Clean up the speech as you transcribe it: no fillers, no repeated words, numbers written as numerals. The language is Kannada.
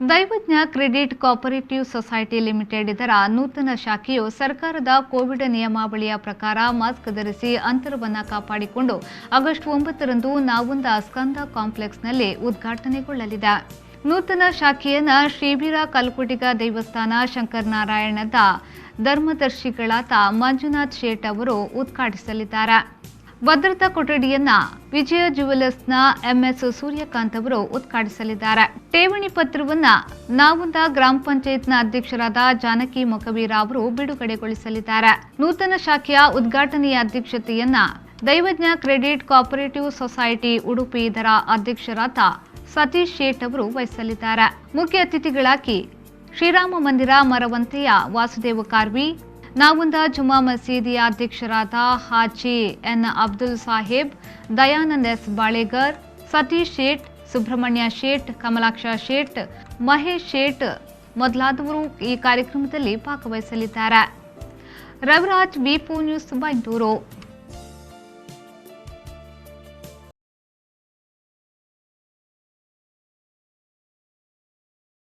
ದೈವಜ್ಞ ಕ್ರೆಡಿಟ್ ಕೋಆಪರೇಟಿವ್ ಸೊಸೈಟಿ ಲಿಮಿಟೆಡ್ ಇದರ ನೂತನ ಶಾಖೆಯು ಸರ್ಕಾರದ ಕೋವಿಡ್ ನಿಯಮಾವಳಿಯ ಪ್ರಕಾರ ಮಾಸ್ಕ್ ಧರಿಸಿ ಅಂತರವನ್ನು ಕಾಪಾಡಿಕೊಂಡು ಆಗಸ್ಟ್ 9ರಂದು ನಾವುಂದ ಸ್ಕಂದ ಕಾಂಪ್ಲೆಕ್ಸ್ನಲ್ಲಿ ಉದ್ಘಾಟನೆಗೊಳ್ಳಲಿದೆ. ನೂತನ ಶಾಖೆಯನ್ನು ಶ್ರೀವೀರ ಕಲ್ಕುಟಿಗ ದೇವಸ್ಥಾನ ಶಂಕರನಾರಾಯಣದ ಧರ್ಮದರ್ಶಿಗಳಾದ ಮಂಜುನಾಥ್ ಶೇಟ್ ಅವರು ಉದ್ಘಾಟಿಸಲಿದ್ದಾರೆ. ಭದ್ರತಾ ಕೊಠಡಿಯನ್ನ ವಿಜಯ ಜ್ಯುವೆಲರ್ಸ್ನ ಎಂಎಸ್ ಸೂರ್ಯಕಾಂತ್ ಅವರು ಉದ್ಘಾಟಿಸಲಿದ್ದಾರೆ. ಠೇವಣಿ ಪತ್ರವನ್ನ ನಾವುಂದ ಗ್ರಾಮ ಪಂಚಾಯತ್ನ ಅಧ್ಯಕ್ಷರಾದ ಜಾನಕಿ ಮೊಕವೀರ ಅವರು ಬಿಡುಗಡೆಗೊಳಿಸಲಿದ್ದಾರೆ. ನೂತನ ಶಾಖೆಯ ಉದ್ಘಾಟನೆಯ ಅಧ್ಯಕ್ಷತೆಯನ್ನ ದೈವಜ್ಞ ಕ್ರೆಡಿಟ್ ಕೋಆಪರೇಟಿವ್ ಸೊಸೈಟಿ ಉಡುಪಿ ಇದರ ಅಧ್ಯಕ್ಷರಾದ ಸತೀಶ್ ಶೇಟ್ ಅವರು ವಹಿಸಲಿದ್ದಾರೆ. ಮುಖ್ಯ ಅತಿಥಿಗಳಾಗಿ ಶ್ರೀರಾಮ ಮಂದಿರ ಮರವಂತೆಯ ವಾಸುದೇವ ಕಾರ್ವಿ, ನಾವುಂದ ಜುಮಾ ಮಸೀದಿಯ ಅಧ್ಯಕ್ಷರಾದ ಹಾಜಿ ಎನ್ ಅಬ್ದುಲ್ ಸಾಹೇಬ್, ದಯಾನಂದ್ ಎಸ್ ಬಾಳೆಗರ್, ಸತೀಶ್ ಶೇಟ್, ಸುಬ್ರಹ್ಮಣ್ಯ ಶೇಟ್, ಕಮಲಾಕ್ಷ ಶೇಟ್, ಮಹೇಶ್ ಶೇಟ್ ಮೊದಲಾದವರು ಈ ಕಾರ್ಯಕ್ರಮದಲ್ಲಿ ಭಾಗವಹಿಸಲಿದ್ದಾರೆ. ರವಿರಾಜ್, ವಿ4 ನ್ಯೂಸ್, ಬೈಂದೂರು.